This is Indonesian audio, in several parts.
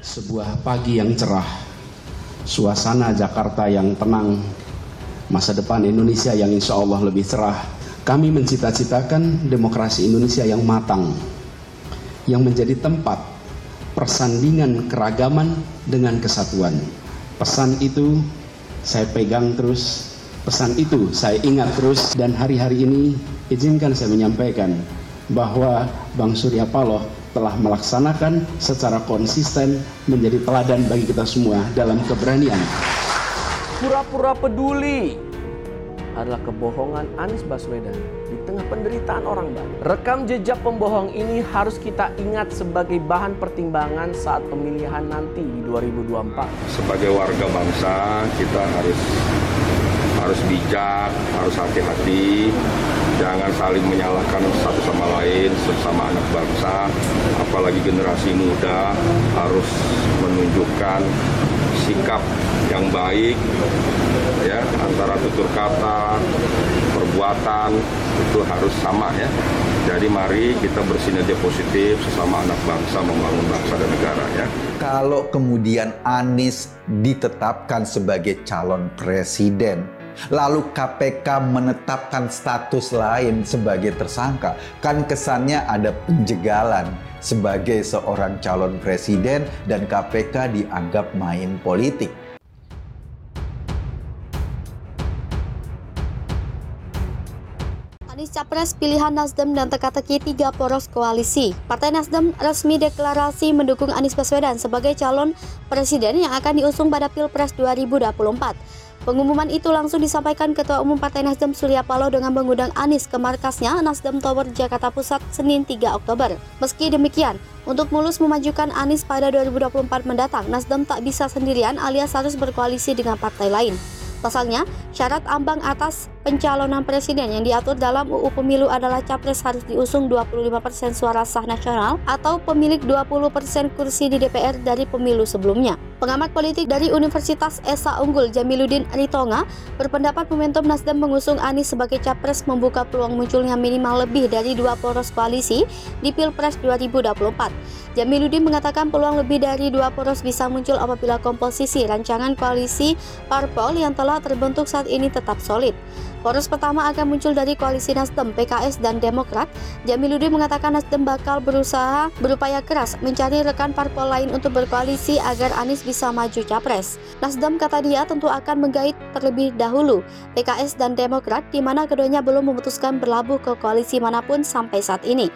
Sebuah pagi yang cerah, suasana Jakarta yang tenang, masa depan Indonesia yang insya Allah lebih cerah. Kami mencita-citakan demokrasi Indonesia yang matang, yang menjadi tempat persandingan keragaman dengan kesatuan. Pesan itu saya pegang terus, pesan itu saya ingat terus, dan hari-hari ini izinkan saya menyampaikan bahwa Bang Surya Paloh telah melaksanakan secara konsisten menjadi teladan bagi kita semua dalam keberanian. Pura-pura peduli adalah kebohongan Anies Baswedan di tengah penderitaan orang banyak. Rekam jejak pembohong ini harus kita ingat sebagai bahan pertimbangan saat pemilihan nanti di 2024. Sebagai warga bangsa, kita harus bijak, harus hati-hati, jangan saling menyalahkan satu sama lain, sesama anak bangsa, apalagi generasi muda harus menunjukkan sikap yang baik, ya, antara tutur kata, perbuatan itu harus sama, ya. Jadi mari kita bersinergi positif sesama anak bangsa membangun bangsa dan negara, ya. Kalau kemudian Anies ditetapkan sebagai calon presiden, lalu KPK menetapkan status lain sebagai tersangka, kan kesannya ada penjegalan sebagai seorang calon presiden dan KPK dianggap main politik. Anies Capres pilihan Nasdem dan teka-teki 3 poros koalisi. Partai Nasdem resmi deklarasi mendukung Anies Baswedan sebagai calon presiden yang akan diusung pada Pilpres 2024. Pengumuman itu langsung disampaikan Ketua Umum Partai Nasdem Surya Paloh dengan mengundang Anies ke markasnya Nasdem Tower Jakarta Pusat Senin 3 Oktober. Meski demikian, untuk mulus memajukan Anies pada 2024 mendatang, Nasdem tak bisa sendirian alias harus berkoalisi dengan partai lain. Pasalnya, syarat ambang atas pencalonan presiden yang diatur dalam UU Pemilu adalah capres harus diusung 25% suara sah nasional atau pemilik 20% kursi di DPR dari pemilu sebelumnya. Pengamat politik dari Universitas Esa Unggul Jamiluddin Ritonga berpendapat momentum Nasdem mengusung Anies sebagai capres membuka peluang munculnya minimal lebih dari 2 poros koalisi di Pilpres 2024. Jamiluddin mengatakan peluang lebih dari 2 poros bisa muncul apabila komposisi rancangan koalisi parpol yang telah terbentuk saat ini tetap solid. Poros pertama akan muncul dari koalisi Nasdem, PKS, dan Demokrat. Jamiluddin mengatakan Nasdem bakal berupaya keras mencari rekan parpol lain untuk berkoalisi agar Anies bisa maju capres. Nasdem, kata dia, tentu akan menggait terlebih dahulu PKS dan Demokrat, di mana keduanya belum memutuskan berlabuh ke koalisi manapun sampai saat ini.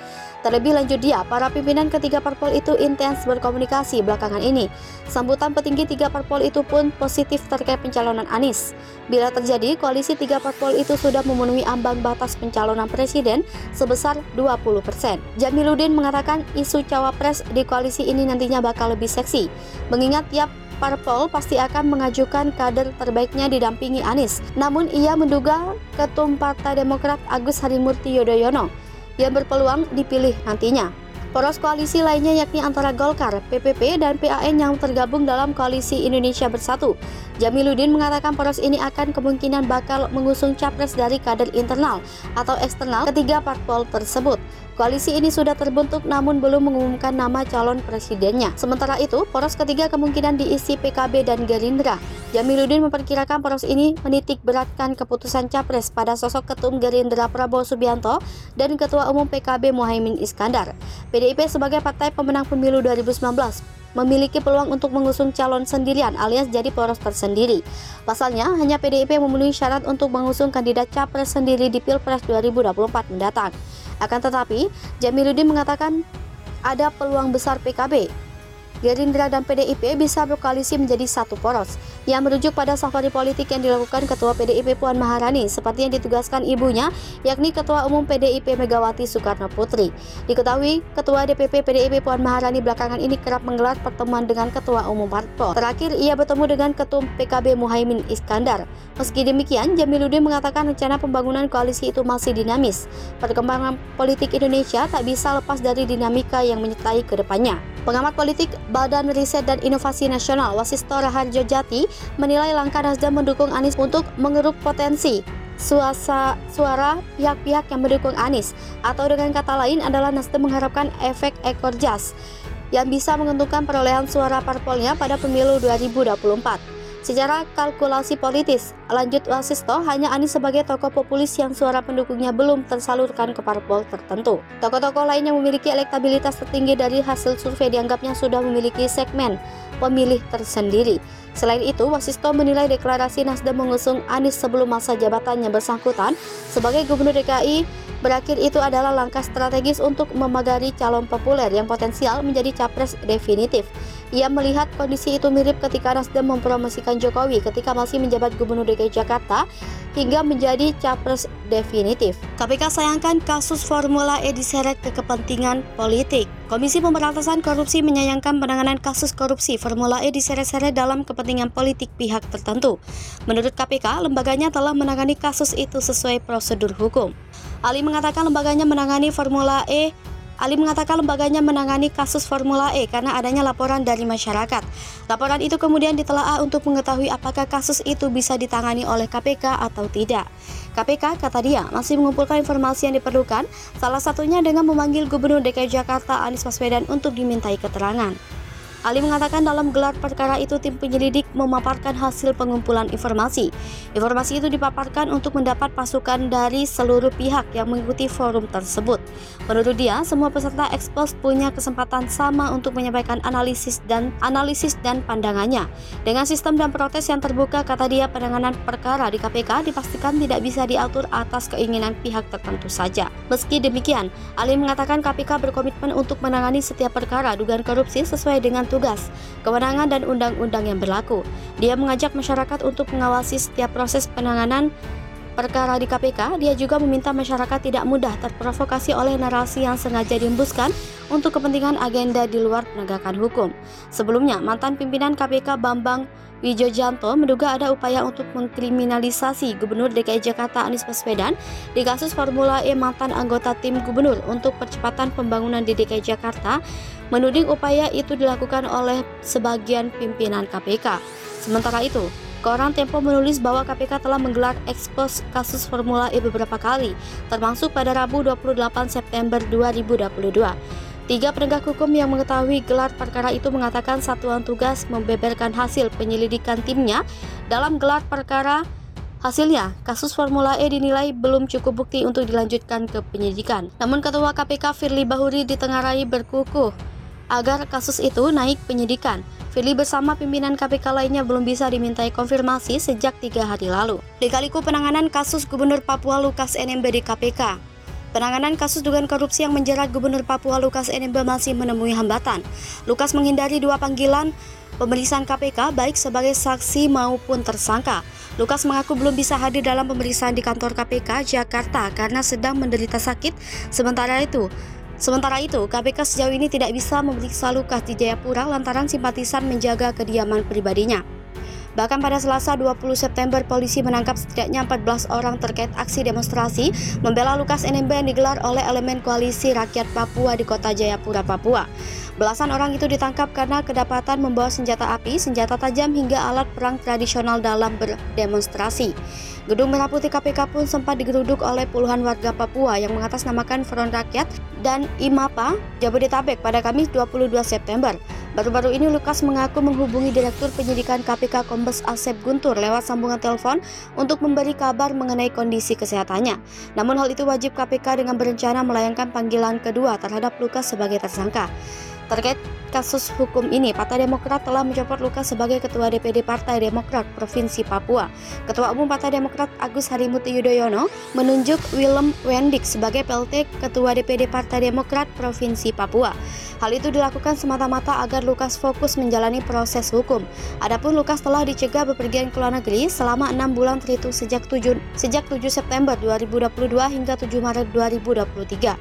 Terlebih lanjut dia, para pimpinan ketiga parpol itu intens berkomunikasi belakangan ini. Sambutan petinggi 3 parpol itu pun positif terkait pencalonan Anies. Bila terjadi, koalisi 3 parpol itu sudah memenuhi ambang batas pencalonan presiden sebesar 20%. Jamiluddin mengatakan isu cawapres di koalisi ini nantinya bakal lebih seksi, mengingat tiap parpol pasti akan mengajukan kader terbaiknya didampingi Anies. Namun ia menduga Ketum Partai Demokrat Agus Harimurti Yudhoyono yang berpeluang dipilih nantinya. Poros koalisi lainnya yakni antara Golkar, PPP, dan PAN yang tergabung dalam Koalisi Indonesia Bersatu. Jamiluddin mengatakan poros ini akan kemungkinan bakal mengusung capres dari kader internal atau eksternal ketiga parpol tersebut. Koalisi ini sudah terbentuk namun belum mengumumkan nama calon presidennya. Sementara itu, poros ketiga kemungkinan diisi PKB dan Gerindra. Jamiluddin memperkirakan poros ini menitik beratkan keputusan capres pada sosok Ketum Gerindra Prabowo Subianto dan Ketua Umum PKB Muhaimin Iskandar. PDIP sebagai partai pemenang pemilu 2019 memiliki peluang untuk mengusung calon sendirian alias jadi poros tersendiri. Pasalnya, hanya PDIP memenuhi syarat untuk mengusung kandidat capres sendiri di Pilpres 2024 mendatang. Akan tetapi, Jamiluddin mengatakan ada peluang besar PKB, Gerindra dan PDIP bisa berkoalisi menjadi satu poros, yang merujuk pada safari politik yang dilakukan Ketua PDIP Puan Maharani seperti yang ditugaskan ibunya, yakni Ketua Umum PDIP Megawati Soekarno Putri. Diketahui Ketua DPP PDIP Puan Maharani belakangan ini kerap menggelar pertemuan dengan Ketua Umum Parpol. Terakhir ia bertemu dengan Ketum PKB Muhaimin Iskandar. Meski demikian, Jamiluddin mengatakan rencana pembangunan koalisi itu masih dinamis. Perkembangan politik Indonesia tak bisa lepas dari dinamika yang menyertai ke depannya. Pengamat politik Badan Riset dan Inovasi Nasional Wasisto Raharjo Jati menilai langkah Nasdem mendukung Anies untuk mengeruk potensi suara pihak-pihak yang mendukung Anies, atau dengan kata lain adalah Nasdem mengharapkan efek ekor jas. yang bisa menguntungkan perolehan suara parpolnya pada pemilu 2024. Secara kalkulasi politis, lanjut Wasisto, hanya Anies sebagai tokoh populis yang suara pendukungnya belum tersalurkan ke parpol tertentu. Tokoh-tokoh lain yang memiliki elektabilitas tertinggi dari hasil survei dianggapnya sudah memiliki segmen pemilih tersendiri. Selain itu, Wasisto menilai deklarasi Nasdem mengusung Anies sebelum masa jabatannya bersangkutan sebagai Gubernur DKI berakhir itu adalah langkah strategis untuk memagari calon populer yang potensial menjadi capres definitif. Ia melihat kondisi itu mirip ketika Nasdem mempromosikan Jokowi ketika masih menjabat Gubernur DKI Jakarta hingga menjadi capres definitif. KPK sayangkan kasus Formula E diseret ke kepentingan politik. Komisi Pemberantasan Korupsi menyayangkan penanganan kasus korupsi Formula E diseret-seret dalam kepentingan politik pihak tertentu. Menurut KPK, lembaganya telah menangani kasus itu sesuai prosedur hukum. Ali mengatakan lembaganya menangani kasus Formula E karena adanya laporan dari masyarakat. Laporan itu kemudian ditelaah untuk mengetahui apakah kasus itu bisa ditangani oleh KPK atau tidak. KPK, kata dia, masih mengumpulkan informasi yang diperlukan, salah satunya dengan memanggil Gubernur DKI Jakarta Anies Baswedan untuk dimintai keterangan. Ali mengatakan dalam gelar perkara itu tim penyelidik memaparkan hasil pengumpulan informasi. Informasi itu dipaparkan untuk mendapat masukan dari seluruh pihak yang mengikuti forum tersebut. Menurut dia, semua peserta ekspos punya kesempatan sama untuk menyampaikan analisis dan pandangannya. Dengan sistem dan protes yang terbuka, kata dia, penanganan perkara di KPK dipastikan tidak bisa diatur atas keinginan pihak tertentu saja. Meski demikian, Ali mengatakan KPK berkomitmen untuk menangani setiap perkara dugaan korupsi sesuai dengan tugas, kewenangan dan undang-undang yang berlaku. Dia mengajak masyarakat untuk mengawasi setiap proses penanganan perkara di KPK. Dia juga meminta masyarakat tidak mudah terprovokasi oleh narasi yang sengaja dihembuskan untuk kepentingan agenda di luar penegakan hukum. Sebelumnya, mantan pimpinan KPK Bambang Wijojanto menduga ada upaya untuk mengkriminalisasi Gubernur DKI Jakarta Anies Baswedan di kasus Formula E mantan anggota tim gubernur untuk percepatan pembangunan di DKI Jakarta, menuding upaya itu dilakukan oleh sebagian pimpinan KPK. Sementara itu, koran Tempo menulis bahwa KPK telah menggelar ekspos kasus Formula E beberapa kali, termasuk pada Rabu 28 September 2022. 3 penegak hukum yang mengetahui gelar perkara itu mengatakan satuan tugas membeberkan hasil penyelidikan timnya dalam gelar perkara. Hasilnya, kasus Formula E dinilai belum cukup bukti untuk dilanjutkan ke penyidikan. Namun Ketua KPK Firly Bahuri ditengarai berkukuh agar kasus itu naik penyidikan. Firly bersama pimpinan KPK lainnya belum bisa dimintai konfirmasi sejak 3 hari lalu. Lika-liku penanganan kasus Gubernur Papua Lukas NMB di KPK. Penanganan kasus dugaan korupsi yang menjerat Gubernur Papua Lukas NMB masih menemui hambatan. Lukas menghindari 2 panggilan pemeriksaan KPK baik sebagai saksi maupun tersangka. Lukas mengaku belum bisa hadir dalam pemeriksaan di kantor KPK Jakarta karena sedang menderita sakit. Sementara itu, KPK sejauh ini tidak bisa memeriksa Lukas di Jayapura lantaran simpatisan menjaga kediaman pribadinya. Bahkan pada Selasa 20 September, polisi menangkap setidaknya 14 orang terkait aksi demonstrasi membela Lukas NMB yang digelar oleh elemen koalisi rakyat Papua di kota Jayapura, Papua. Belasan orang itu ditangkap karena kedapatan membawa senjata api, senjata tajam hingga alat perang tradisional dalam berdemonstrasi. Gedung Merah Putih KPK pun sempat digeruduk oleh puluhan warga Papua yang mengatasnamakan Front Rakyat dan IMAPA Jabodetabek pada Kamis 22 September. Baru-baru ini Lukas mengaku menghubungi Direktur Penyidikan KPK Kombes Asep Guntur lewat sambungan telepon untuk memberi kabar mengenai kondisi kesehatannya. Namun hal itu wajib KPK dengan berencana melayangkan panggilan kedua terhadap Lukas sebagai tersangka. Terkait kasus hukum ini, Partai Demokrat telah mencopot Lukas sebagai Ketua DPD Partai Demokrat Provinsi Papua. Ketua Umum Partai Demokrat Agus Harimurti Yudhoyono menunjuk Willem Wendik sebagai PLT Ketua DPD Partai Demokrat Provinsi Papua. Hal itu dilakukan semata-mata agar Lukas fokus menjalani proses hukum. Adapun Lukas telah dicegah bepergian ke luar negeri selama 6 bulan terhitung sejak 7 September 2022 hingga 7 Maret 2023.